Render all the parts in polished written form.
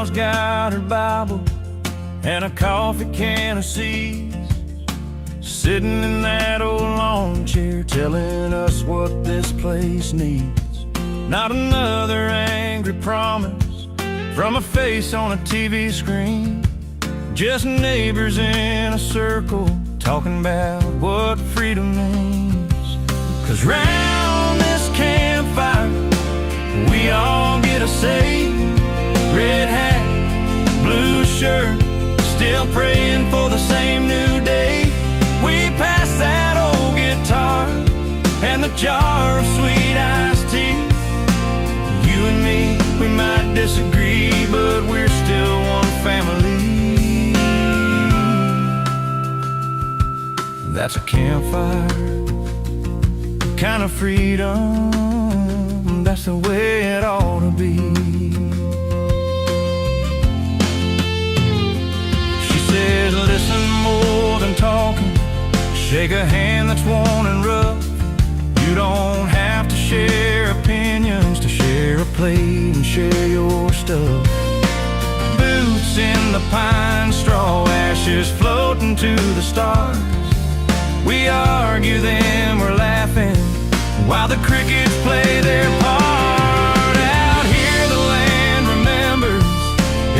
Grandma's got her Bible and a coffee can of seeds, sitting in that old lawn chair telling us what this place needs. Not another angry promise from a face on a TV screen, just neighbors in a circle talking about what freedom means. 'Cause round this campfire we all get a say. Red hat, blue shirt, still praying for the same new day. We pass that old guitar and the jar of sweet iced tea. You and me, we might disagree, but we're still one family. That's a campfire kind of freedom. That's the way it ought to be. She says, listen more than talking, shake a hand that's worn and rough. You don't have to share opinions to share a plate and share your stuff. Boots in the pine straw, ashes floating to the stars. We argue, then we're laughing while the crickets play their part. Out here the land remembers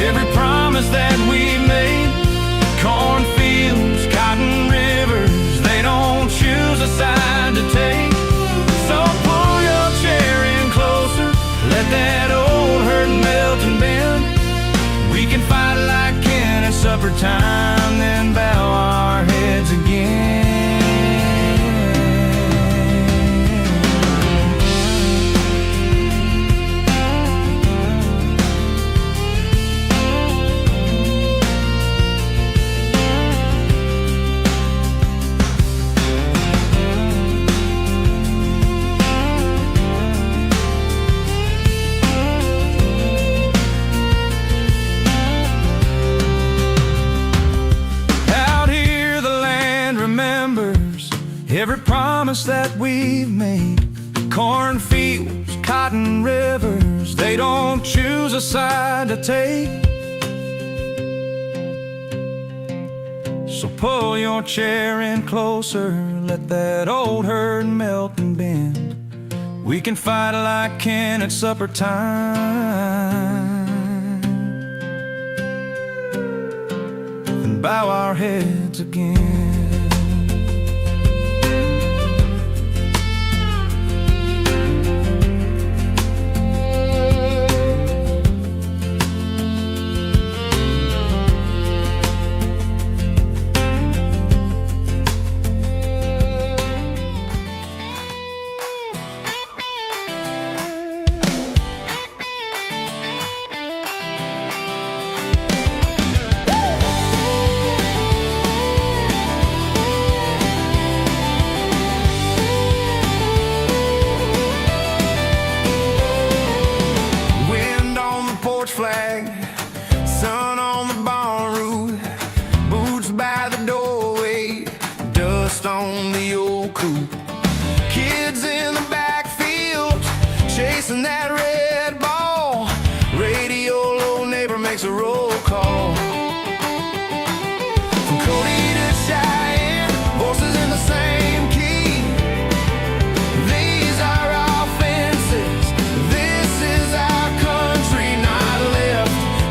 every promise that we made. Cornfields, cotton rivers, they don't choose a side to take. So pull your chair in closer, let that old hurt melt and bend. We can fight like Ken at supper time, then bow our heads again. Every promise that we've made. Cornfields, cotton rivers, they don't choose a side to take. So pull your chair in closer, let that old hurt melt and bend. We can fight like Ken at supper time, and bow our heads again. Flag, sun on the barn roof, boots by the doorway, dust on the old coupe. Kids in the backfield chasing that red ball. Radio low, neighbor makes a roll call. From Cody to Cheyenne, voices in the same key. These are our fences, this is our country.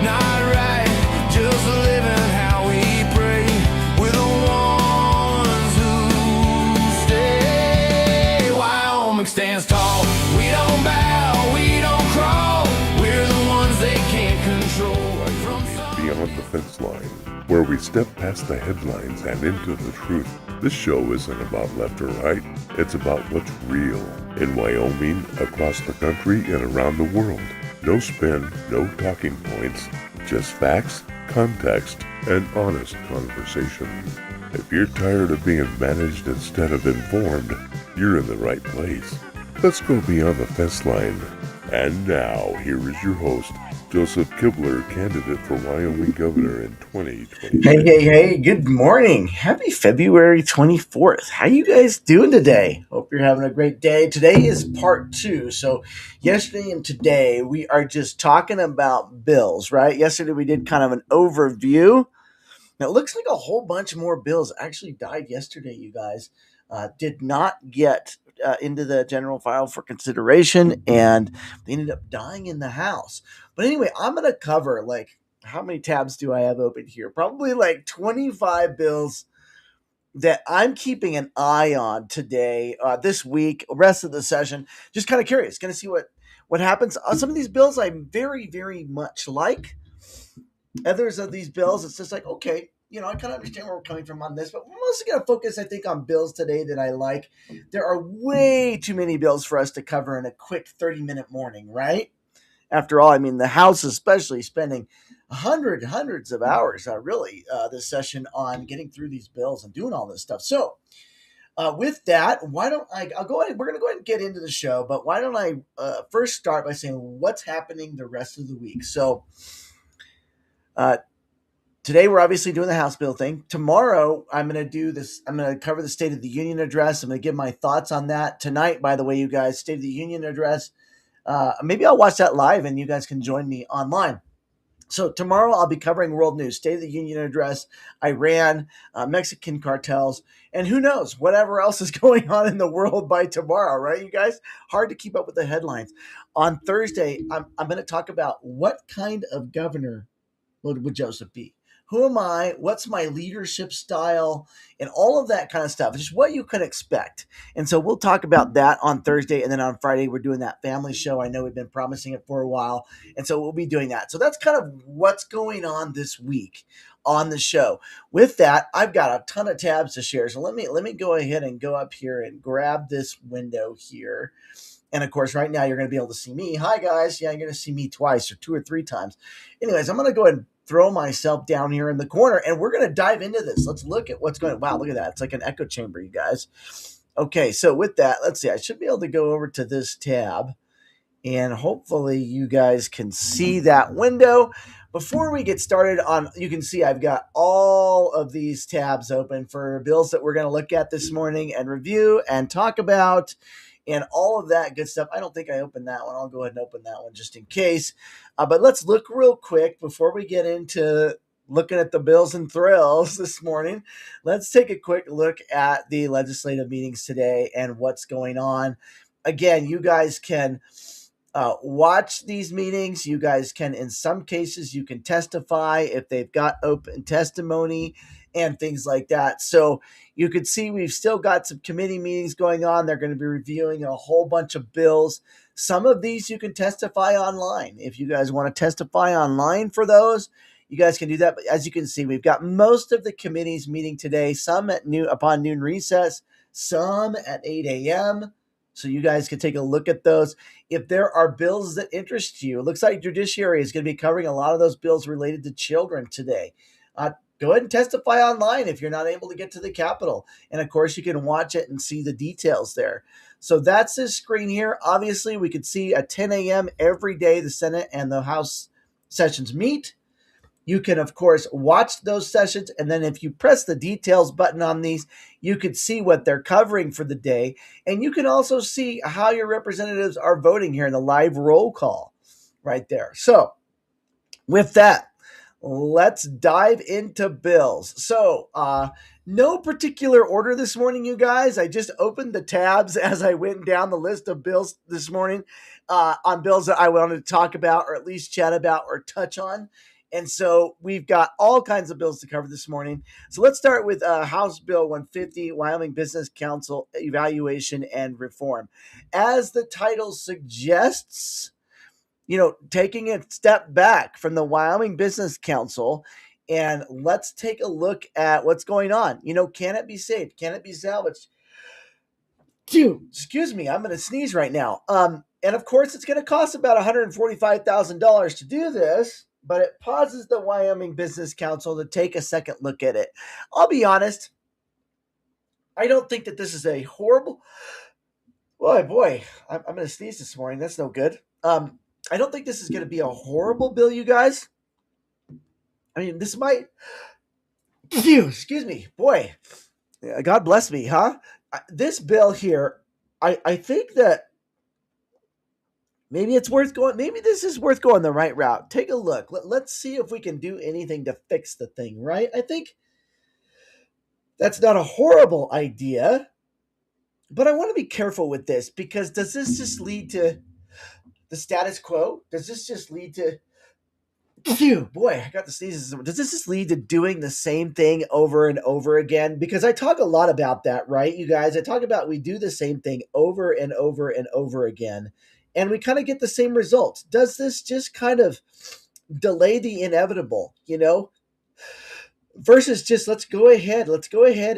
Not right, just living how we pray. We're the ones who stay. Wyoming stands tall, we don't bow, we don't crawl. We're the ones they can't control. Beyond the Fence Line, where we step past the headlines and into the truth. This show isn't about left or right, it's about what's real in Wyoming, across the country, and around the world. No spin, no talking points, just facts, context, and honest conversation. If you're tired of being managed instead of informed, you're in the right place. Let's go beyond the fence line. And now, here is your host, Joseph Kibler, candidate for Wyoming governor in 2026. Hey, good morning. Happy February 24th. How you guys doing today? Hope you're having a great day. Today is part two. So, yesterday and today, we are just talking about bills, right? Yesterday, we did kind of an overview. Now, it looks like a whole bunch more bills actually died yesterday, you guys. Did not get into the general file for consideration, and they ended up dying in the House. But anyway, I'm going to cover like how many tabs do I have open here? Probably like 25 bills that I'm keeping an eye on today, this week, rest of the session. Just kind of curious, going to see what happens. Some of these bills I very, very much like. Others of these bills, it's just like, okay, I kind of understand where we're coming from on this, but we're mostly going to focus, I think, on bills today that I like. There are way too many bills for us to cover in a quick 30-minute morning, right? After all, I mean, the House, especially, spending hundreds of hours, really, this session on getting through these bills and doing all this stuff. So, with that, why don't I'll go ahead. We're going to go ahead and get into the show, but why don't I first start by saying what's happening the rest of the week? So, uh, today we're obviously doing the House bill thing. Tomorrow I'm going to do this. I'm going to cover the State of the Union address. I'm going to give my thoughts on that tonight. By the way, you guys, State of the Union address. Maybe I'll watch that live and you guys can join me online. So tomorrow I'll be covering world news, State of the Union address, Iran, Mexican cartels, and who knows, whatever else is going on in the world by tomorrow, right, you guys? Hard to keep up with the headlines. On Thursday, I'm going to talk about what kind of governor would Joseph be? Who am I? What's my leadership style? And all of that kind of stuff. Just what you can expect. And so we'll talk about that on Thursday. And then on Friday, we're doing that family show. I know we've been promising it for a while. And so we'll be doing that. So that's kind of what's going on this week on the show. With that, I've got a ton of tabs to share. So let me go ahead and go up here and grab this window here. And of course, right now you're going to be able to see me. Hi, guys. Yeah, you're going to see me twice or two or three times. Anyways, I'm going to go ahead and throw myself down here in the corner and we're going to dive into this. Let's look at what's going on. Wow, look at that. It's like an echo chamber, you guys. Okay, so with that, let's see. I should be able to go over to this tab and hopefully you guys can see that window. Before we get started you can see I've got all of these tabs open for bills that we're going to look at this morning and review and talk about and all of that good stuff. I don't think I opened that one. I'll go ahead and open that one just in case. But let's look real quick before we get into looking at the bills and thrills this morning. Let's take a quick look at the legislative meetings today and what's going on. Again, you guys can watch these meetings. You guys can, in some cases, you can testify if they've got open testimony and things like that. So you could see we've still got some committee meetings going on. They're going to be reviewing a whole bunch of bills. Some of these you can testify online. If you guys want to testify online for those, you guys can do that. But as you can see, we've got most of the committees meeting today, some at upon noon recess, some at 8 a.m., so you guys can take a look at those. If there are bills that interest you, it looks like Judiciary is going to be covering a lot of those bills related to children today. Go ahead and testify online if you're not able to get to the Capitol. And of course, you can watch it and see the details there. So that's this screen here. Obviously, we could see at 10 a.m. every day the Senate and the House sessions meet. You can, of course, watch those sessions. And then if you press the details button on these, you could see what they're covering for the day. And you can also see how your representatives are voting here in the live roll call right there. So with that, let's dive into bills. So, no particular order this morning, you guys. I just opened the tabs as I went down the list of bills this morning on bills that I wanted to talk about or at least chat about or touch on. And so we've got all kinds of bills to cover this morning. So let's start with House Bill 150, Wyoming Business Council Evaluation and Reform. As the title suggests, taking a step back from the Wyoming Business Council, and let's take a look at what's going on. Can it be saved? Can it be salvaged? Excuse me, I'm going to sneeze right now. And of course, it's going to cost about $145,000 to do this, but it pauses the Wyoming Business Council to take a second look at it. I'll be honest, I don't think that this is a horrible. Boy, I'm going to sneeze this morning. That's no good. I don't think this is going to be a horrible bill, you guys. I mean, this might. Phew, excuse me, boy. God bless me, huh? This bill here, I think that maybe it's worth going. Maybe this is worth going the right route. Take a look. Let's see if we can do anything to fix the thing, right? I think that's not a horrible idea, but I want to be careful with this because does this just lead to the status quo? Does this just lead to phew, boy, I got the sneezes. Does this just lead to doing the same thing over and over again? Because I talk a lot about that, right, you guys? I talk about we do the same thing over and over and over again, and we kind of get the same results. Does this just kind of delay the inevitable, versus just let's go ahead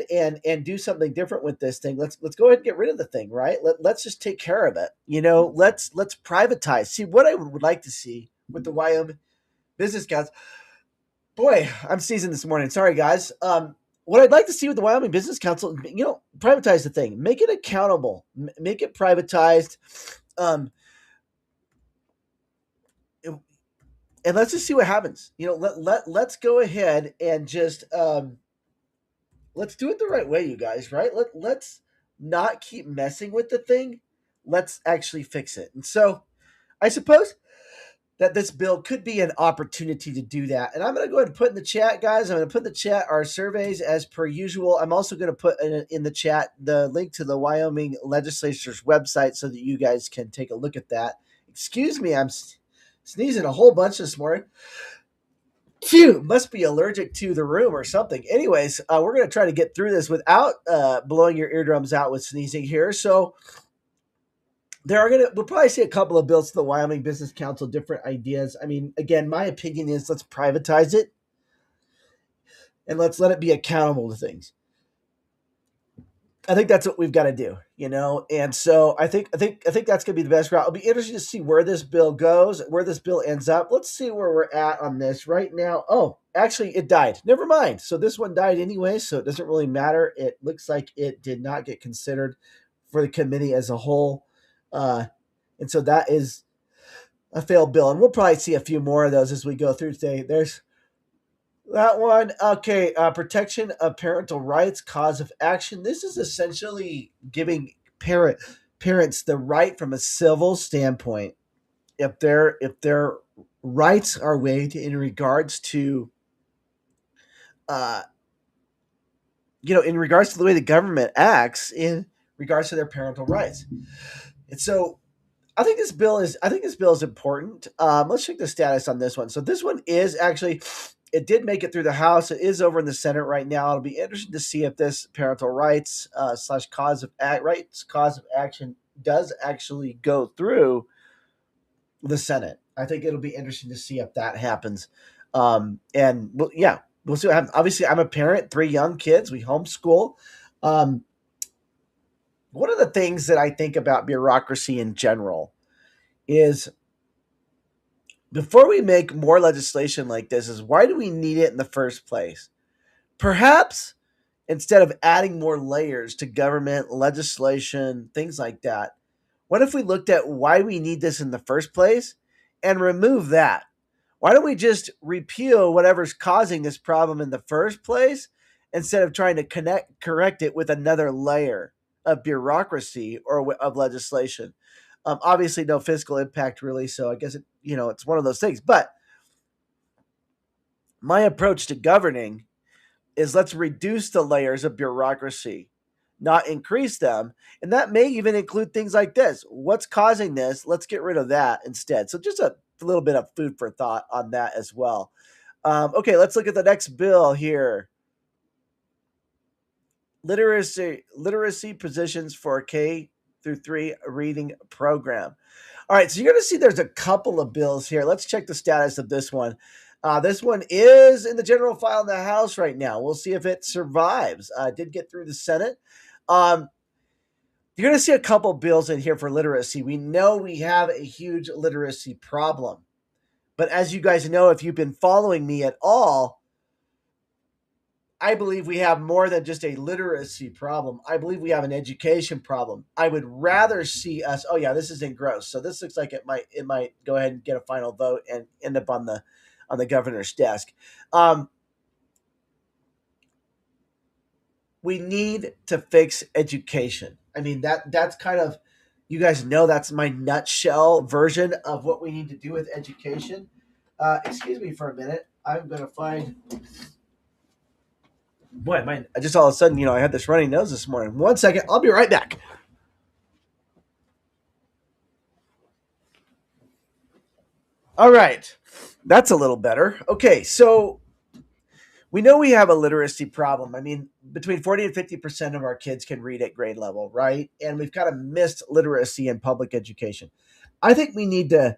and do something different with this thing. Let's go ahead and get rid of the thing, right? Let's just take care of it. Let's privatize. See what I would like to see with the Wyoming Business Council. Boy, I'm sneezing this morning. Sorry, guys. What I'd like to see with the Wyoming Business Council, privatize the thing, make it accountable, make it privatized, and let's just see what happens. Let's go ahead and just let's do it the right way, you guys. Right? Let's not keep messing with the thing. Let's actually fix it. And so, I suppose that this bill could be an opportunity to do that. And I'm going to go ahead and put in the chat, guys. I'm going to put in the chat our surveys as per usual. I'm also going to put in the chat the link to the Wyoming legislature's website so that you guys can take a look at that. Excuse me, I'm sneezing a whole bunch this morning. Phew, must be allergic to the room or something. Anyways, we're going to try to get through this without blowing your eardrums out with sneezing here. So we'll probably see a couple of bills to the Wyoming Business Council, different ideas. I mean, again, my opinion is let's privatize it and let's let it be accountable to things. I think that's what we've got to do, and so I think that's going to be the best route. It'll be interesting to see where this bill goes, where this bill ends up. Let's see where we're at on this right now. Oh, actually, it died. Never mind. So this one died anyway, so it doesn't really matter. It looks like it did not get considered for the committee as a whole. And so that is a failed bill. And we'll probably see a few more of those as we go through today. There's that one. Okay. Protection of parental rights, cause of action. This is essentially giving parents the right from a civil standpoint. If their rights are waived in regards to, in regards to the way the government acts in regards to their parental rights. And so I think this bill is important. Let's check the status on this one. So this one is actually, it did make it through the House. It is over in the Senate right now. It'll be interesting to see if this parental rights / cause of action does actually go through the Senate. I think it'll be interesting to see if that happens. And we'll see what happens. Obviously, I'm a parent, 3 young kids. We homeschool. One of the things that I think about bureaucracy in general is before we make more legislation like this is why do we need it in the first place? Perhaps instead of adding more layers to government, legislation, things like that, what if we looked at why we need this in the first place and remove that? Why don't we just repeal whatever's causing this problem in the first place instead of trying to correct it with another layer of bureaucracy or of legislation? Obviously, no fiscal impact really, so I guess it's one of those things. But my approach to governing is let's reduce the layers of bureaucracy, not increase them. And that may even include things like this. What's causing this? Let's get rid of that instead. So just a little bit of food for thought on that as well. Okay, let's look at the next bill here. Literacy positions for K through 3 reading program. All right, so you're going to see there's a couple of bills here. Let's check the status of this one. This one is in the general file in the House right now. We'll see if it survives. It did get through the Senate. You're going to see a couple bills in here for literacy. We know we have a huge literacy problem. But as you guys know, if you've been following me at all, I believe we have more than just a literacy problem. I believe we have an education problem. I would rather see us. Oh yeah, this is engrossed. So this looks like it might go ahead and get a final vote and end up on the governor's desk. Um, we need to fix education. I mean that's kind of, you guys know, that's my nutshell version of what we need to do with education. Excuse me for a minute. I'm gonna find. Boy, I just all of a sudden, I had this runny nose this morning. One second, I'll be right back. All right, that's a little better. Okay, so we know we have a literacy problem. I mean, between 40 and 50% of our kids can read at grade level, right? And we've kind of missed literacy in public education. I think we need to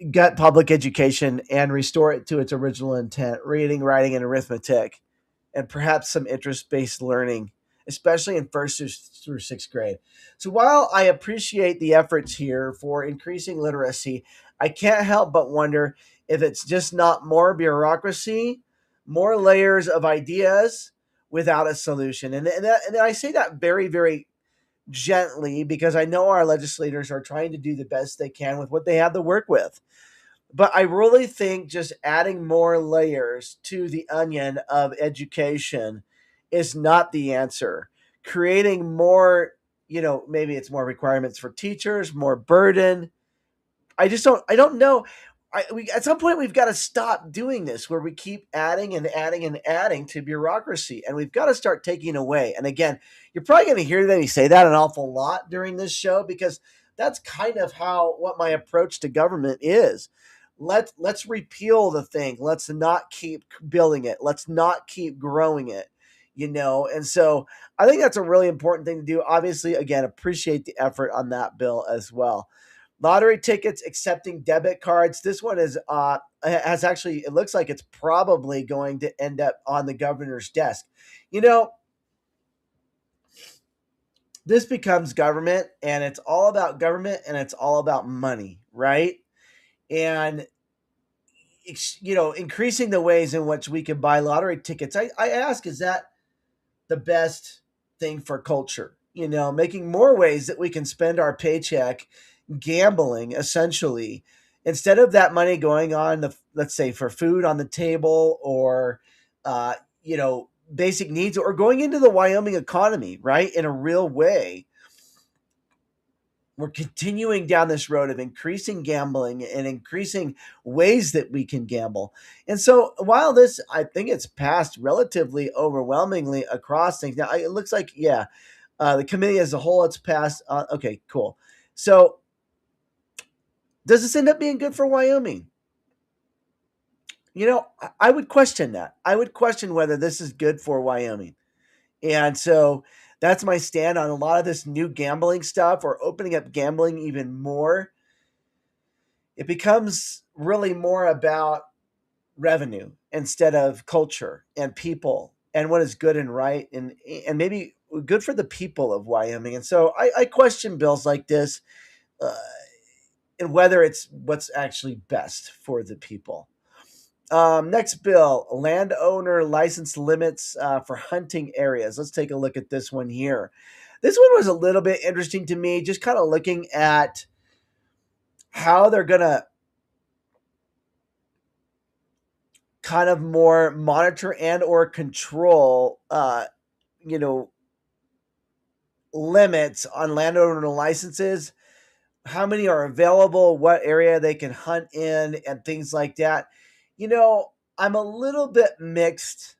gut public education and restore it to its original intent: reading, writing, and arithmetic, and perhaps some interest based learning, especially in first through sixth grade. So while I appreciate the efforts here for increasing literacy, I can't help but wonder if it's just not more bureaucracy, more layers of ideas without a solution. And I say that very, very gently because I know our legislators are trying to do the best they can with what they have to work with. But I really think just adding more layers to the onion of education is not the answer. Creating more, maybe it's more requirements for teachers, more burden. I don't know. At some point we've got to stop doing this where we keep adding and adding and adding to bureaucracy, and we've got to start taking away. And again, you're probably going to hear me say that an awful lot during this show because that's kind of how what my approach to government is. Let's repeal the thing. Let's not keep building it. Let's not keep growing it. And so I think that's a really important thing to do. Obviously, again, appreciate the effort on that bill as well. Lottery tickets accepting debit cards. This one is has actually, it looks like it's probably going to end up on the governor's desk. You know, this becomes government, and it's all about government, and it's all about money, right? And increasing the ways in which we can buy lottery tickets. I ask, is that the best thing for culture? Making more ways that we can spend our paycheck gambling, essentially, instead of that money going on let's say for food on the table, or uh, basic needs, or going into the Wyoming economy, right, in a real way. We're continuing down this road of increasing gambling and increasing ways that we can gamble. And so while this, I think it's passed relatively overwhelmingly across things. Now it looks like, yeah, the committee as a whole, it's passed. Okay, cool. So does this end up being good for Wyoming? I would question that. I would question whether this is good for Wyoming. And so that's my stand on a lot of this new gambling stuff, or opening up gambling even more. It becomes really more about revenue instead of culture and people and what is good and right, and maybe good for the people of Wyoming. And so I question bills like this, uh, and whether it's what's actually best for the people. Next bill, landowner license limits for hunting areas. Let's take a look at this one here. This one was a little bit interesting to me, just kind of looking at how they're going to kind of more monitor and or control, you know, limits on landowner licenses, how many are available, what area they can hunt in, and things like that. I'm a little bit mixed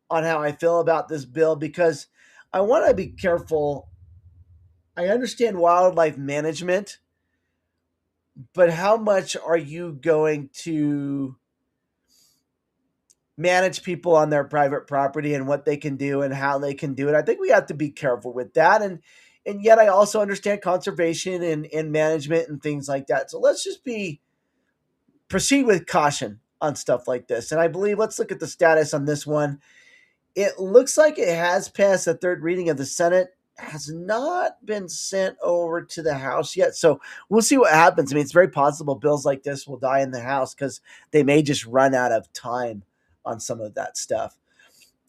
on how I feel about this bill because I want to be careful. I understand wildlife management, but how much are you going to manage people on their private property and what they can do and how they can do it? I think we have to be careful with that. And yet I also understand conservation and management and things like that. So let's just proceed with caution on stuff like this. And I believe, let's look at the status on this one. It looks like it has passed the third reading of the Senate, has not been sent over to the House yet. So we'll see what happens. I mean, it's very possible bills like this will die in the House because they may just run out of time on some of that stuff.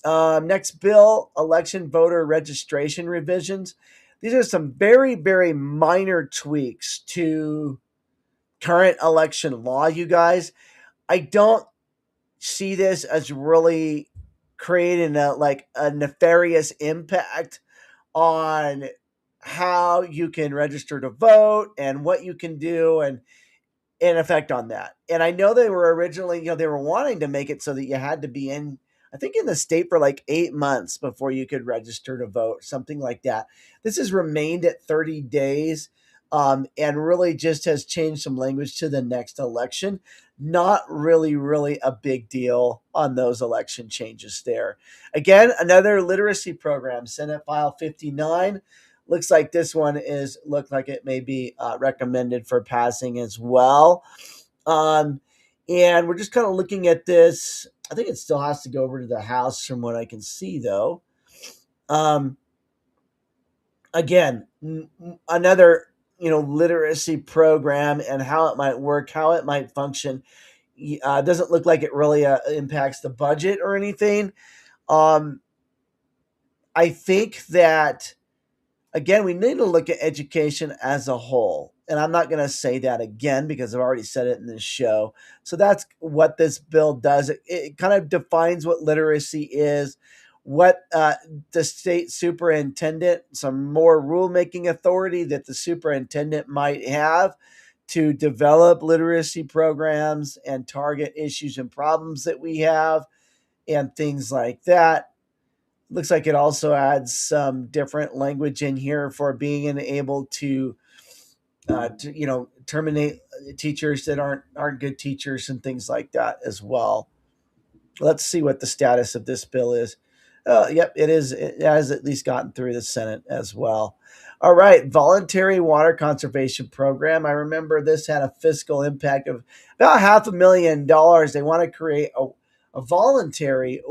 Next bill, election voter registration revisions. These are some very, very minor tweaks to current election law, you guys. I don't see this as really creating a nefarious impact on how you can register to vote and what you can do and in effect on that. And I know they were originally, they were wanting to make it so that you had to be in, I think, in the state for like 8 months before you could register to vote, something like that. This has remained at 30 days, and really just has changed some language to the next election. Not really, really a big deal on those election changes there. Again, another literacy program, Senate File 59. Looks like this one looked like it may be recommended for passing as well. Um, and we're just kind of looking at this. I think it still has to go over to the House from what I can see, though. Um, again, another literacy program and how it might work, how it might function. Doesn't look like it really impacts the budget or anything. Um, I think that again, we need to look at education as a whole. And I'm not going to say that again because I've already said it in this show. So that's what this bill does. It kind of defines what literacy is, what the state superintendent, some more rulemaking authority that the superintendent might have to develop literacy programs and target issues and problems that we have and things like that. Looks like it also adds some different language in here for being able to terminate teachers that aren't good teachers and things like that as well. Let's see what the status of this bill is. Yep, it is. It has at least gotten through the Senate as well. All right, voluntary water conservation program. I remember this had a fiscal impact of about $500,000. They want to create a voluntary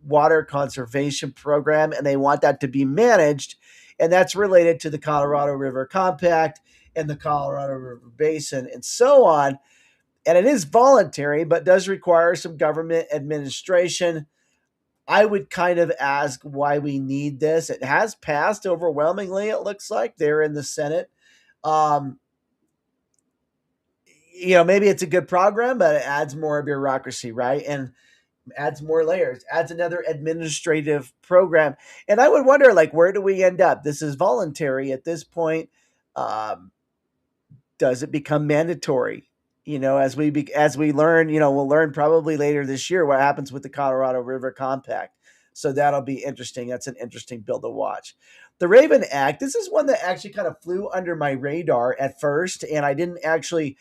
water conservation program, and they want that to be managed, and that's related to the Colorado River Compact and the Colorado River Basin and so on. And it is voluntary, but does require some government administration. I would kind of ask why we need this. It has passed overwhelmingly, it looks like. They're in the Senate. Um, maybe it's a good program, but it adds more bureaucracy, right? And adds more layers, adds another administrative program. And I would wonder, like, where do we end up? This is voluntary at this point. Um, does it become mandatory? As we learn, we'll learn probably later this year what happens with the Colorado River Compact. So that'll be interesting. That's an interesting bill to watch. The Raven Act. This is one that actually kind of flew under my radar at first, and I didn't actually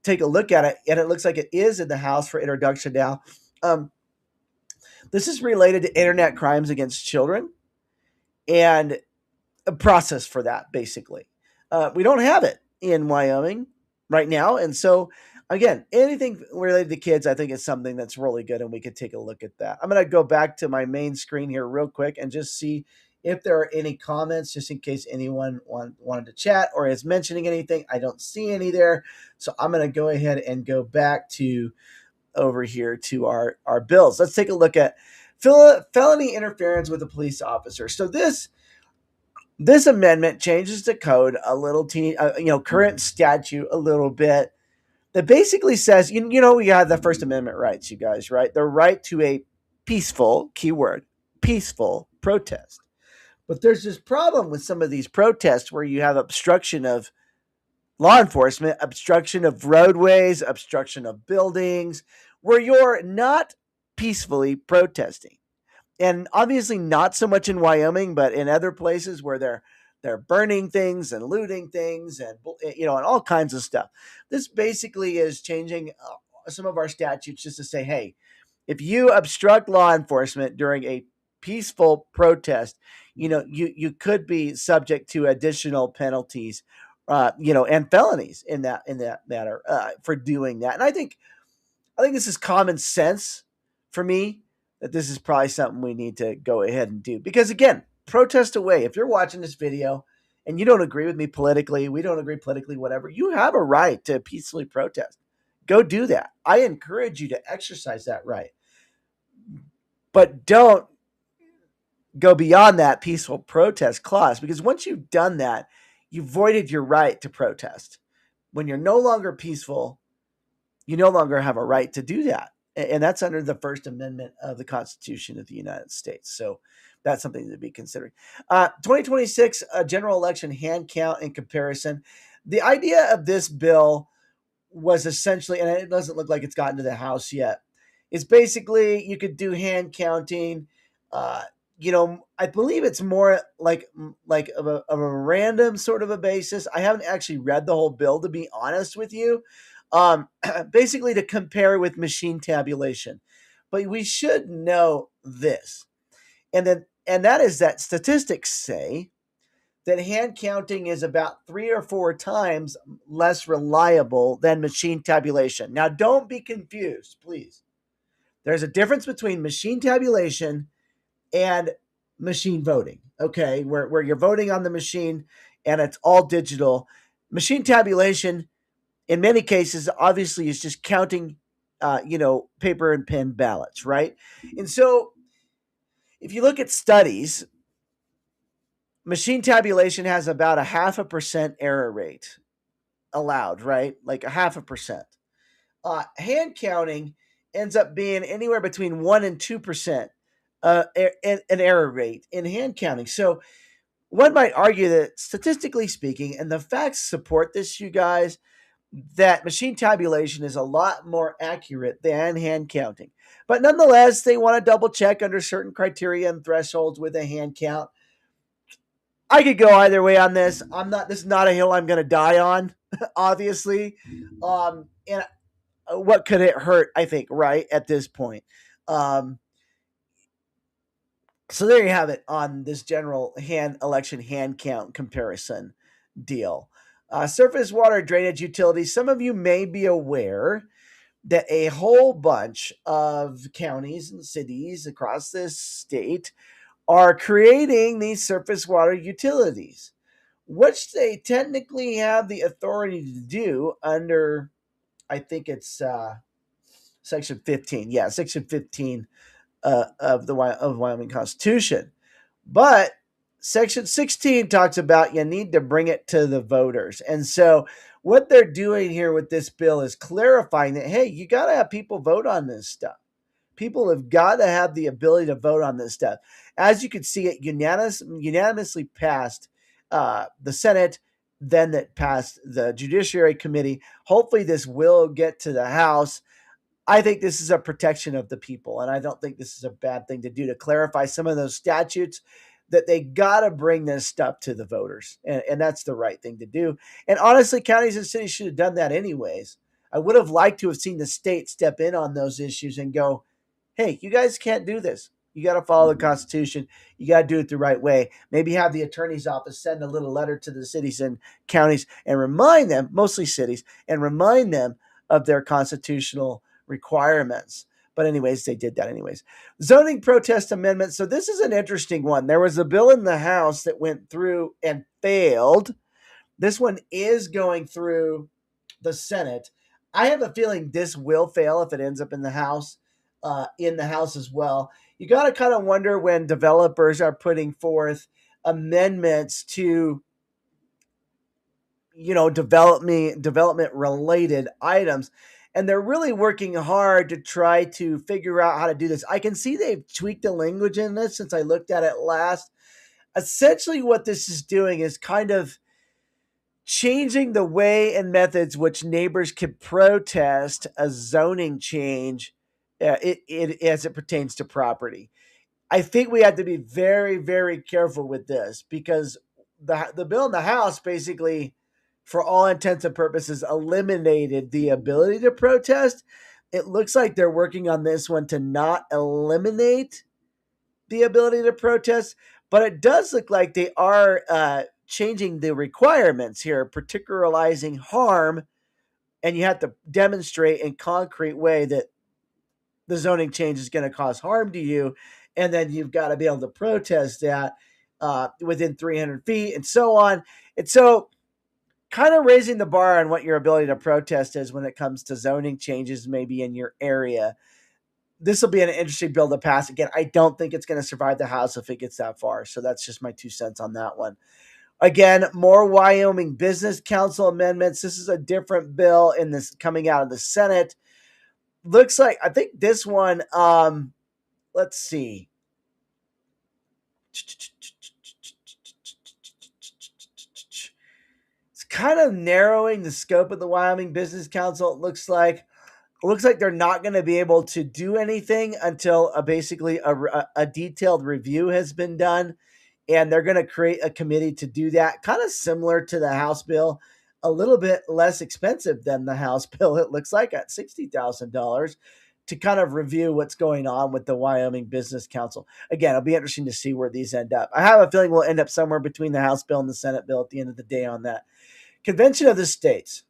take a look at it. And it looks like it is in the House for introduction now. This is related to internet crimes against children and a process for that, basically. We don't have it in Wyoming right now. And so, again, anything related to kids, I think is something that's really good, and we could take a look at that. I'm going to go back to my main screen here real quick and just see if there are any comments, just in case anyone wanted to chat or is mentioning anything. I don't see any there. So I'm going to go ahead and go back to over here to our bills. Let's take a look at felony interference with a police officer. So this amendment changes the code a little current statute a little bit that basically says, we have the First Amendment rights, you guys, right? The right to a peaceful, keyword, peaceful protest. But there's this problem with some of these protests where you have obstruction of law enforcement, obstruction of roadways, obstruction of buildings, where you're not peacefully protesting. And obviously not so much in Wyoming, but in other places where they're burning things and looting things and and all kinds of stuff. This basically is changing some of our statutes just to say, hey, if you obstruct law enforcement during a peaceful protest, you could be subject to additional penalties, and felonies in that matter for doing that. And I think this is common sense for me that this is probably something we need to go ahead and do. Because again, protest away. If you're watching this video and you don't agree with me politically, we don't agree politically, whatever, you have a right to peacefully protest. Go do that. I encourage you to exercise that right. But don't go beyond that peaceful protest clause, because once you've done that, you've voided your right to protest. When you're no longer peaceful, you no longer have a right to do that. And that's under the First Amendment of the Constitution of the United States. So that's something to be considering. 2026 general election hand count in comparison. The idea of this bill was essentially, and it doesn't look like it's gotten to the House yet, is basically you could do hand counting. Uh, I believe it's more like of a random sort of a basis. I haven't actually read the whole bill, to be honest with you. Basically to compare with machine tabulation, but we should know this, and that is that statistics say that hand counting is about 3 or 4 times less reliable than machine tabulation. Now, don't be confused, please. There's a difference between machine tabulation and machine voting, okay, where you're voting on the machine and it's all digital. Machine tabulation, in many cases, obviously, is just counting, paper and pen ballots, right? And so, if you look at studies, machine tabulation has about a 0.5% error rate allowed, right? Like a 0.5%. Hand counting ends up being anywhere between 1 and 2% an error rate in hand counting. So one might argue that statistically speaking, and the facts support this, you guys, that machine tabulation is a lot more accurate than hand counting. But nonetheless, they want to double check under certain criteria and thresholds with a hand count. I could go either way on this. This is not a hill I'm going to die on, obviously. And what could it hurt, I think, right at this point. Um, so there you have it on this general election hand count comparison deal. Surface water drainage utilities. Some of you may be aware that a whole bunch of counties and cities across this state are creating these surface water utilities, which they technically have the authority to do under, I think it's Section 15. Yeah, Section 15 of the Wyoming Constitution. But Section 16 talks about you need to bring it to the voters. And so what they're doing here with this bill is clarifying that, hey, you got to have people vote on this stuff. People have got to have the ability to vote on this stuff. As you can see, it unanimously passed the Senate, then that passed the Judiciary Committee. Hopefully this will get to the House. I think this is a protection of the people, and I don't think this is a bad thing to do, to clarify some of those statutes, that they got to bring this stuff to the voters, and that's the right thing to do. And honestly, counties and cities should have done that anyways. I would have liked to have seen the state step in on those issues and go, hey, you guys can't do this. You got to follow the Constitution. You got to do it the right way. Maybe have the attorney's office send a little letter to the cities and counties and remind them, mostly cities, and remind them of their constitutional requirements. But anyways, they did that anyways. Zoning protest amendment. So this is an interesting one. There was a bill in the House that went through and failed. This one is going through the Senate. I have a feeling this will fail if it ends up in the House, as well. You got to kind of wonder when developers are putting forth amendments to, development related items, and they're really working hard to try to figure out how to do this. I can see they've tweaked the language in this since I looked at it last. Essentially what this is doing is kind of changing the way and methods which neighbors can protest a zoning change, as it pertains to property. I think we have to be very, very careful with this, because the bill in the House basically, for all intents and purposes, eliminated the ability to protest. It looks like they're working on this one to not eliminate the ability to protest, but it does look like they are changing the requirements here, particularizing harm, and you have to demonstrate in concrete way that the zoning change is going to cause harm to you, and then you've got to be able to protest that within 300 feet and so on. And so kind of raising the bar on what your ability to protest is when it comes to zoning changes maybe in your area. this will be an interesting bill to pass. Again, I don't think it's going to survive the House if it gets that far. So that's just my 2 cents on that one. Again, more Wyoming Business Council amendments. This is a different bill in this coming out of the Senate. Looks like, I think this one, let's see. It's kind of narrowing the scope of the Wyoming Business Council. It looks like they're not going to be able to do anything until basically a detailed review has been done, and they're going to create a committee to do that, kind of similar to the House bill, a little bit less expensive than the House bill. It looks like at $60,000 to kind of review what's going on with the Wyoming Business Council. Again, it'll be interesting to see where these end up. I have a feeling we'll end up somewhere between the House bill and the Senate bill at the end of the day on that. Convention of the States.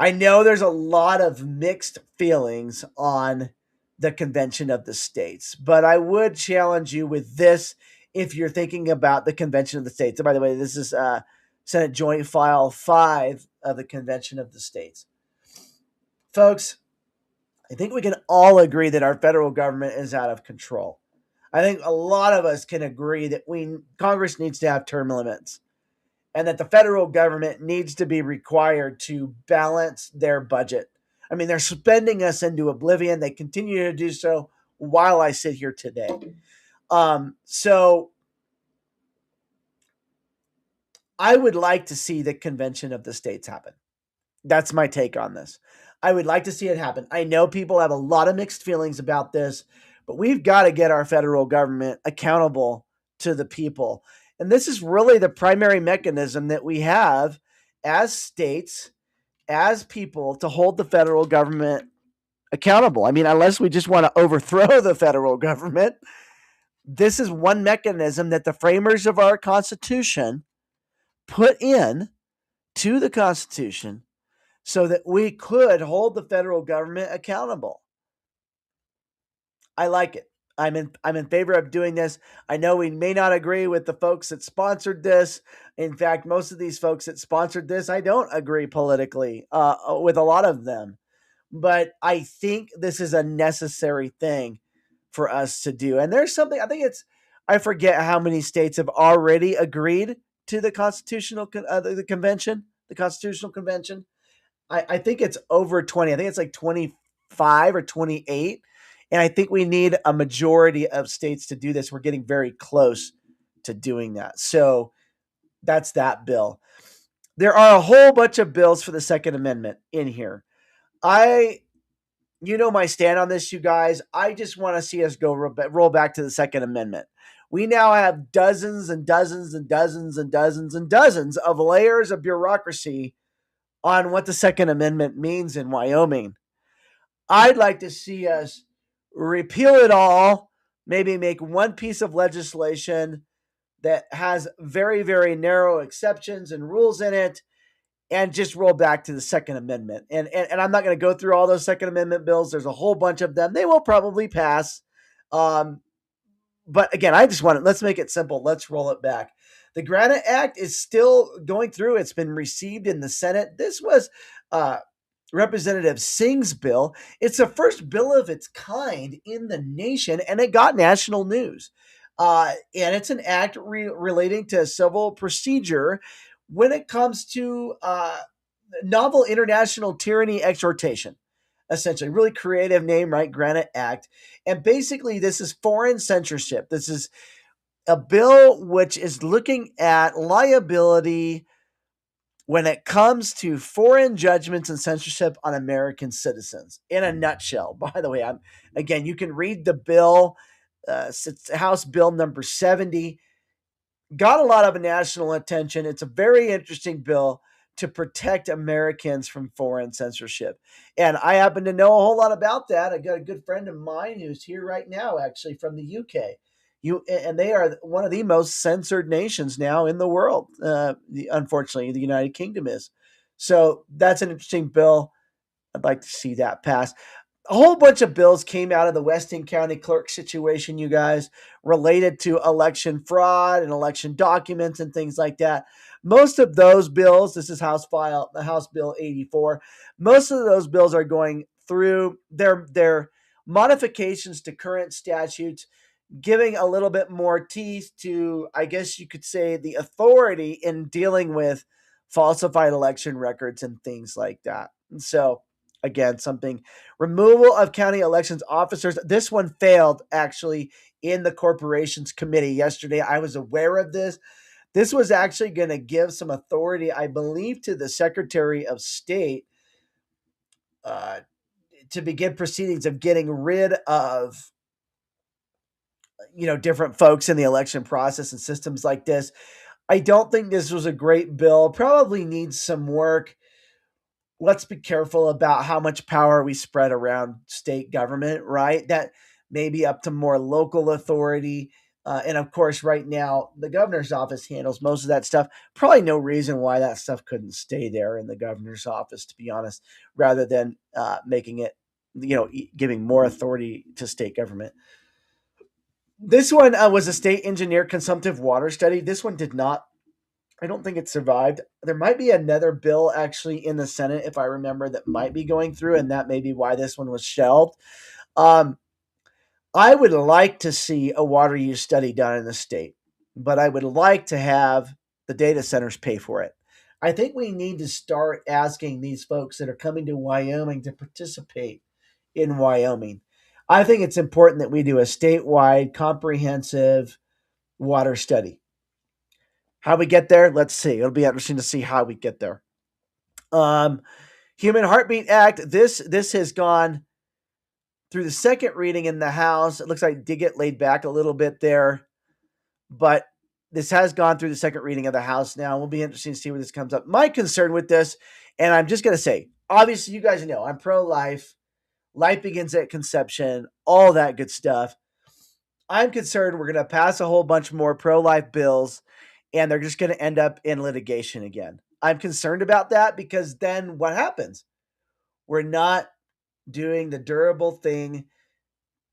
I know there's a lot of mixed feelings on the Convention of the States, but I would challenge you with this if you're thinking about the Convention of the States. And by the way, this is Senate Joint File 5 of the Convention of the States. Folks, I think we can all agree that our federal government is out of control. I think a lot of us can agree that Congress needs to have term limits, and that the federal government needs to be required to balance their budget. I mean, they're spending us into oblivion. They continue to do so while I sit here today. So I would like to see the Convention of the States happen. That's my take on this. I would like to see it happen. I know people have a lot of mixed feelings about this, but we've got to get our federal government accountable to the people. And this is really the primary mechanism that we have as states, as people, to hold the federal government accountable. I mean, unless we just want to overthrow the federal government, this is one mechanism that the framers of our Constitution put in to the Constitution so that we could hold the federal government accountable. I like it. I'm in favor of doing this. I know we may not agree with the folks that sponsored this. In fact, most of these folks that sponsored this, I don't agree politically with a lot of them. But I think this is a necessary thing for us to do. And there's something, I forget how many states have already agreed to the the convention, the Constitutional Convention. I think it's over 20. I think it's like 25 or 28. And I think we need a majority of states to do this. We're getting very close to doing that. So that's that bill. There are a whole bunch of bills for the Second Amendment in here. You know my stand on this, you guys. I just want to see us roll back to the Second Amendment. We now have dozens and dozens and dozens and dozens and dozens of layers of bureaucracy on what the Second Amendment means in Wyoming. I'd like to see us repeal it all, maybe make one piece of legislation that has very, very narrow exceptions and rules in it, and just roll back to the Second Amendment. And I'm not going to go through all those Second Amendment bills. There's a whole bunch of them. They will probably pass. But again, let's make it simple. Let's roll it back. The Granite Act is still going through. It's been received in the Senate. This was Representative Singh's bill. It's the first bill of its kind in the nation, and it got national news. And it's an act relating to civil procedure when it comes to novel international tyranny exhortation. Essentially, really creative name, right? Granite Act. And basically, this is foreign censorship. This is a bill which is looking at liability when it comes to foreign judgments and censorship on American citizens. In a nutshell, by the way, again, you can read the bill. It's House Bill number 70. Got a lot of national attention. It's a very interesting bill to protect Americans from foreign censorship. And I happen to know a whole lot about that. I got a good friend of mine who's here right now, actually from the UK. And they are one of the most censored nations now in the world. Unfortunately, the United Kingdom is. So that's an interesting bill. I'd like to see that pass. A whole bunch of bills came out of the Weston County clerk situation, you guys, related to election fraud and election documents and things like that. Most of those bills, this is House Bill 84. Most of those bills are going through. They're modifications to current statutes, giving a little bit more teeth to, I guess you could say, the authority in dealing with falsified election records and things like that. And so, again, something removal of county elections officers. This one failed actually in the corporations committee yesterday. I was aware of this. This was actually going to give some authority, I believe, to the Secretary of State uh, to begin proceedings of getting rid of different folks in the election process and systems like this. I don't think this was a great bill. Probably needs some work. Let's be careful about how much power we spread around state government, right? That may be up to more local authority. And of course, right now, the governor's office handles most of that stuff. Probably no reason why that stuff couldn't stay there in the governor's office, to be honest, rather than making it, giving more authority to state government. This one was a state engineer consumptive water study. This one did not, I don't think it survived. There might be another bill actually in the Senate, if I remember, that might be going through, and that may be why this one was shelved. Um, I would like to see a water use study done in the state, but I would like to have the data centers pay for it. I think we need to start asking these folks that are coming to Wyoming to participate in Wyoming. I think it's important that we do a statewide, comprehensive water study. How we get there, let's see. It'll be interesting to see how we get there. Um, Human Heartbeat Act. This has gone through the second reading in the House. It looks like it did get laid back a little bit there, but this has gone through the second reading of the House now. We'll be interesting to see where this comes up. My concern with this, and I'm just going to say, obviously, you guys know I'm pro-life. Life begins at conception, all that good stuff. I'm concerned we're going to pass a whole bunch more pro-life bills, and they're just going to end up in litigation again. I'm concerned about that because then what happens? We're not doing the durable thing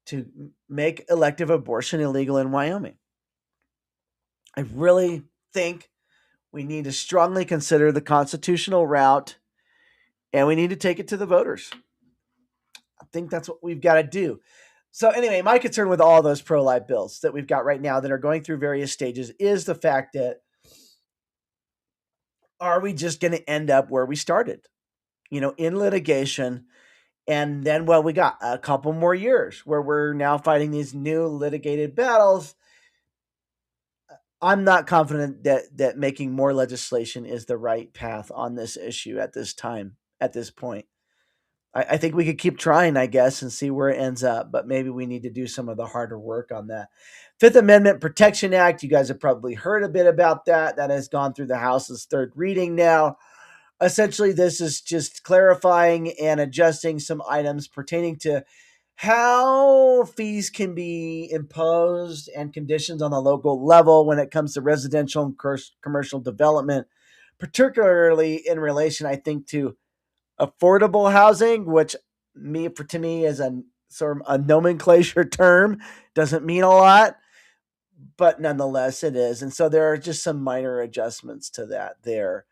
to make elective abortion illegal in Wyoming. I really think we need to strongly consider the constitutional route, and we need to take it to the voters. I think that's what we've got to do. So anyway, my concern with all those pro-life bills that we've got right now that are going through various stages is the fact that, are we just going to end up where we started, in litigation? And then, well, we got a couple more years where we're now fighting these new litigated battles. I'm not confident that making more legislation is the right path on this issue at this time, at this point. I think we could keep trying, I guess, and see where it ends up, but maybe we need to do some of the harder work on that. Fifth Amendment Protection Act, you guys have probably heard a bit about that. That has gone through the House's third reading now. Essentially, this is just clarifying and adjusting some items pertaining to how fees can be imposed and conditions on the local level when it comes to residential and commercial development, particularly in relation, I think, to affordable housing, which to me is a sort of a nomenclature term, doesn't mean a lot, but nonetheless it is. And so there are just some minor adjustments to that there.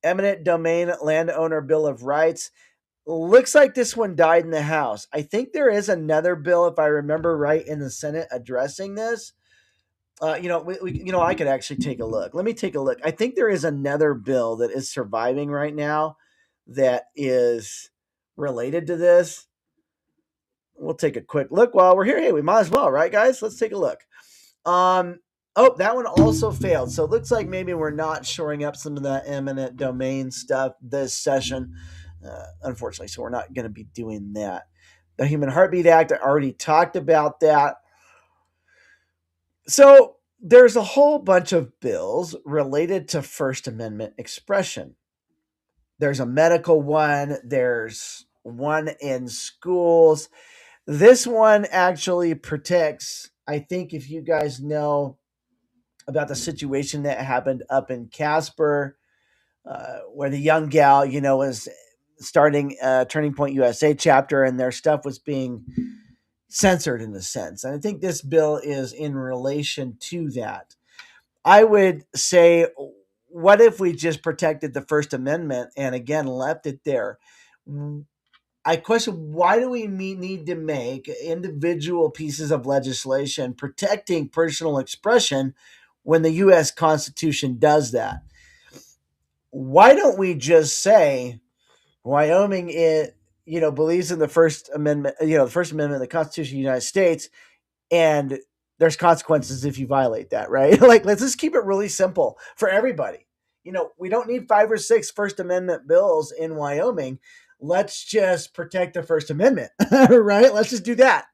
Eminent domain landowner bill of rights. Looks like this one died in the House. I think there is another bill, if I remember right, in the Senate addressing this. I could actually take a look. Let me take a look. I think there is another bill that is surviving right now that is related to this. We'll take a quick look while we're here. Hey, we might as well, right, guys? Let's take a look. That one also failed. So it looks like maybe we're not shoring up some of that eminent domain stuff this session, unfortunately. So we're not going to be doing that. The Human Heartbeat Act, I already talked about that. So there's a whole bunch of bills related to First Amendment expression. There's a medical one. There's one in schools. This one actually protects, I think, if you guys know about the situation that happened up in Casper, where the young gal, was starting Turning Point USA chapter, and their stuff was being censored in a sense. And I think this bill is in relation to that. I would say, what if we just protected the First Amendment and again left it there? I question, why do we need to make individual pieces of legislation protecting personal expression when the U.S. Constitution does that? Why don't we just say Wyoming, believes in the First Amendment, the First Amendment of the Constitution of the United States, and there's consequences if you violate that, right? Like, let's just keep it really simple for everybody. We don't need 5 or 6 First Amendment bills in Wyoming. Let's just protect the First Amendment, right? Let's just do that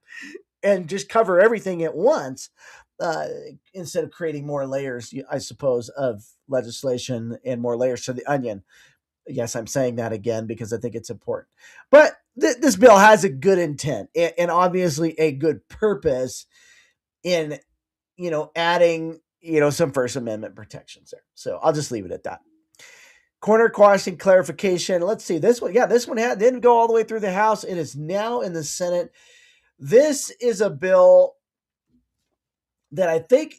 and just cover everything at once, uh, instead of creating more layers, I suppose, of legislation and more layers to the onion. Yes, I'm saying that again because I think it's important. But this bill has a good intent and obviously a good purpose in, adding, some First Amendment protections there. So I'll just leave it at that. Corner crossing clarification. Let's see this one. Yeah, this one didn't go all the way through the House. It is now in the Senate. This is a bill that I think,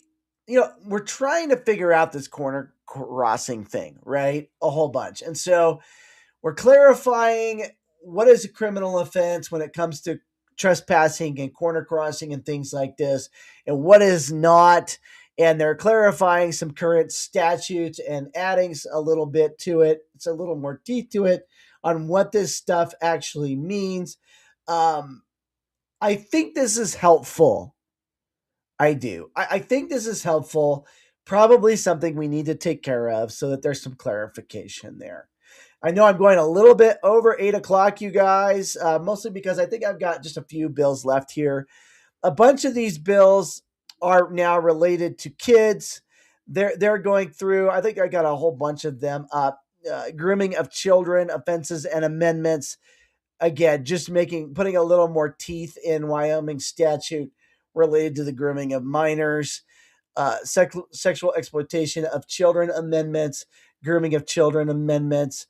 we're trying to figure out this corner crossing thing, right? A whole bunch. And so we're clarifying what is a criminal offense when it comes to trespassing and corner crossing and things like this, and what is not. And they're clarifying some current statutes and adding a little bit to it. It's a little more teeth to it on what this stuff actually means. I think this is helpful. I do. I think this is helpful. Probably something we need to take care of so that there's some clarification there. I know I'm going a little bit over 8 o'clock, you guys, mostly because I think I've got just a few bills left here. A bunch of these bills are now related to kids. They're going through. I think I got a whole bunch of them up. Grooming of children offenses and amendments. Again, just putting a little more teeth in Wyoming statute related to the grooming of minors. Sexual exploitation of children amendments. Grooming of children amendments.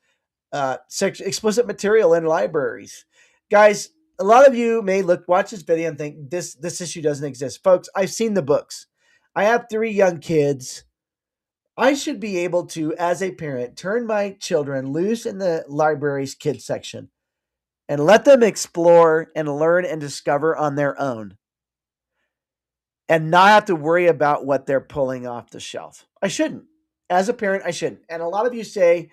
Explicit material in libraries. Guys, a lot of you may watch this video and think this issue doesn't exist. Folks, I've seen the books. I have 3 young kids. I should be able to, as a parent, turn my children loose in the library's kids section and let them explore and learn and discover on their own and not have to worry about what they're pulling off the shelf. I shouldn't. As a parent, I shouldn't. And a lot of you say,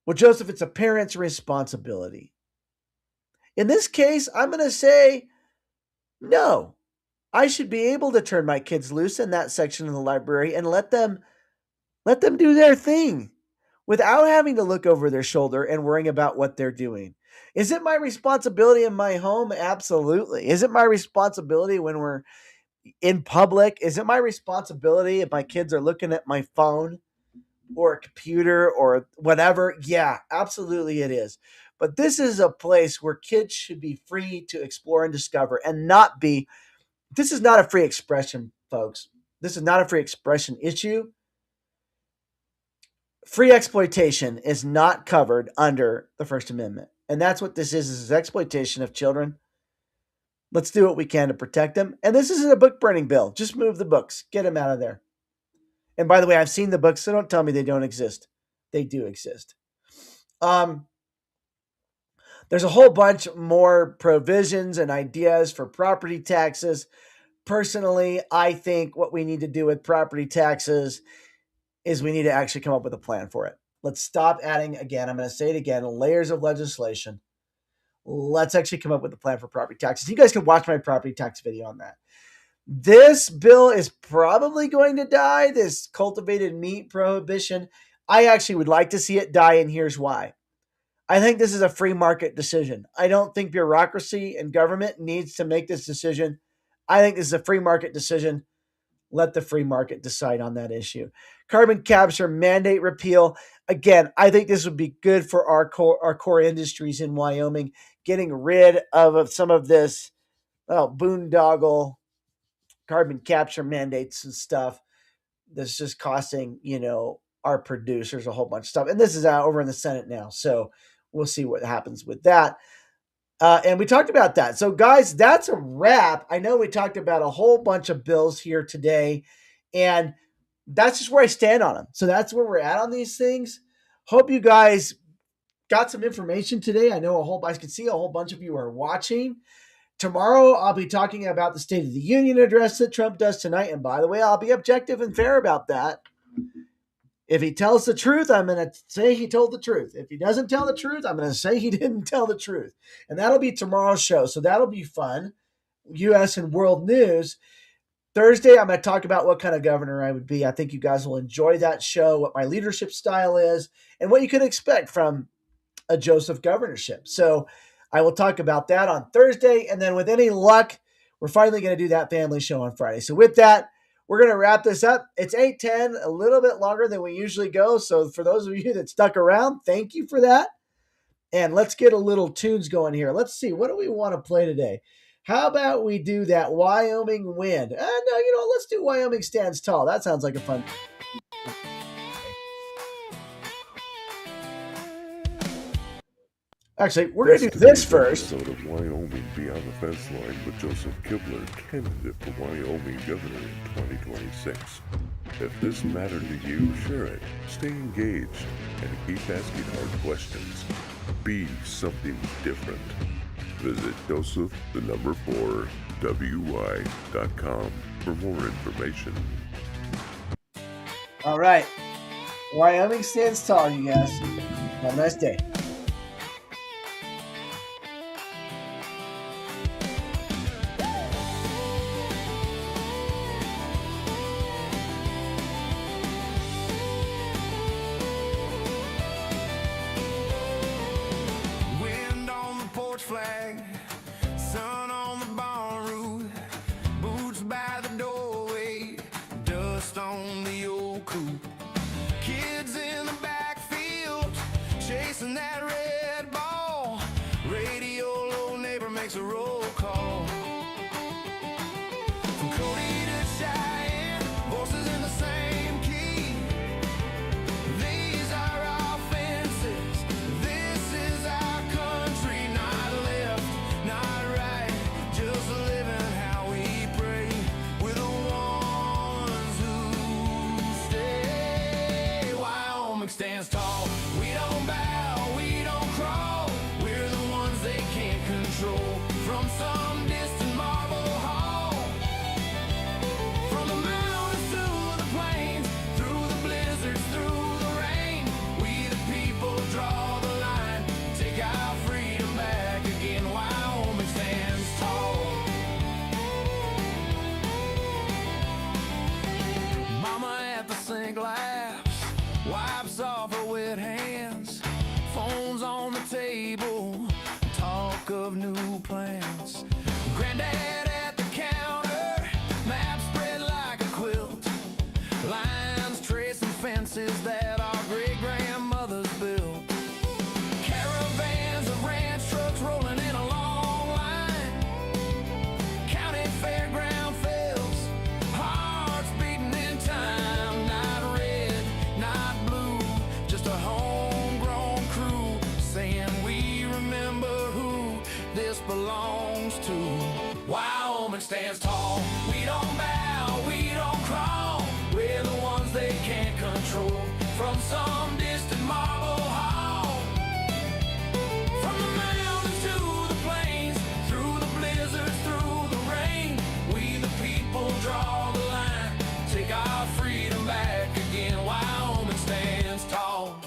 well, Joseph, it's a parent's responsibility. In this case, I'm going to say, no. I should be able to turn my kids loose in that section of the library and let them do their thing without having to look over their shoulder and worrying about what they're doing. Is it my responsibility in my home? Absolutely. Is it my responsibility when we're in public? Is it my responsibility if my kids are looking at my phone or a computer or whatever? Yeah, absolutely it is. But this is a place where kids should be free to explore and discover and not be. This is not a free expression, folks. This is not a free expression issue. Free exploitation is not covered under the First Amendment. And that's what this is exploitation of children. Let's do what we can to protect them. And this isn't a book burning bill. Just move the books. Get them out of there. And by the way, I've seen the books, so don't tell me they don't exist. They do exist. There's a whole bunch more provisions and ideas for property taxes. Personally, I think what we need to do with property taxes is we need to actually come up with a plan for it. Let's stop adding, again, I'm going to say it again, layers of legislation. Let's actually come up with a plan for property taxes. You guys can watch my property tax video on that. This bill is probably going to die, this cultivated meat prohibition. I actually would like to see it die, and here's why. I think this is a free market decision. I don't think bureaucracy and government needs to make this decision. I think this is a free market decision. Let the free market decide on that issue. Carbon capture mandate repeal. Again, I think this would be good for our core industries in Wyoming, getting rid of some of this boondoggle carbon capture mandates and stuff that's just costing, our producers a whole bunch of stuff. And this is out over in the Senate now. So we'll see what happens with that. And we talked about that. So, guys, that's a wrap. I know we talked about a whole bunch of bills here today, and that's just where I stand on them. So that's where we're at on these things. Hope you guys got some information today. I know I can see a whole bunch of you are watching. Tomorrow, I'll be talking about the State of the Union address that Trump does tonight. And by the way, I'll be objective and fair about that. If he tells the truth, I'm going to say he told the truth. If he doesn't tell the truth, I'm going to say he didn't tell the truth. And that'll be tomorrow's show. So that'll be fun. U.S. and world news. Thursday, I'm going to talk about what kind of governor I would be. I think you guys will enjoy that show, what my leadership style is, and what you could expect from a Joseph governorship. So I will talk about that on Thursday. And then with any luck, we're finally going to do that family show on Friday. So with that, we're going to wrap this up. It's 8:10, a little bit longer than we usually go. So for those of you that stuck around, thank you for that. And let's get a little tunes going here. Let's see. What do we want to play today? How about we do that Wyoming wind? No, let's do Wyoming Stands Tall. That sounds like a fun. Actually, we're going to do this first. Episode of Wyoming Beyond the Fence Line with Joseph Kibler, candidate for Wyoming governor in 2026. If this mattered to you, share it. Stay engaged and keep asking hard questions. Be something different. Visit Joseph4wy.com for more information. All right. Wyoming Stands Tall, you guys. Have a nice day. Flag, sun on the barn roof, boots by the doorway, dust on the old coupe, kids in the backfield chasing that red ball, radio low, neighbor makes a roll call. From Cody to Cheyenne, voices in the same key. These are our fences, this is our country, not left, not right, just living how we pray. We're the ones who stay. Wyoming stands tall, we don't bow, we don't crawl, we're the ones they can't control. From some distant marble hall, from the mountains to the plains, through the blizzards, through the rain, we the people draw the line, take our freedom back again. Wyoming stands tall. Mama at the sink laughs, wipes off her wet hands, phones on the table, talk of new plans. Granddad at the counter, map spread like a quilt, lines tracing fences that our great-grandmothers built. Caravans of ranch trucks rolling in a long line, county fairground fields, hearts beating in time. Not red, not blue, just a homegrown crew saying we remember who this belongs to. Wyoming stands tall, we don't bow, we don't crawl, we're the ones they can't control. From some distant marble hall, from the mountains to the plains, through the blizzards, through the rain, we the people draw the line, take our freedom back again. Wyoming stands tall.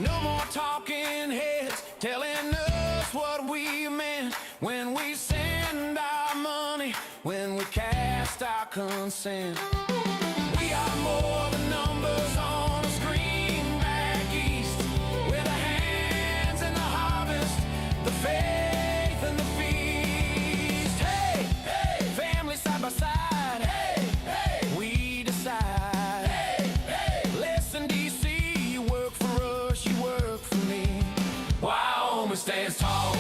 No more talking heads telling us what we meant when we send our money, when we cast our consent. We are more than numbers on a screen back east, with the hands in the harvest, the faith and the feast. Hey, hey, family side by side. Hey, hey, we decide. Hey, hey, listen, DC, you work for us, you work for me. Wyoming stands tall.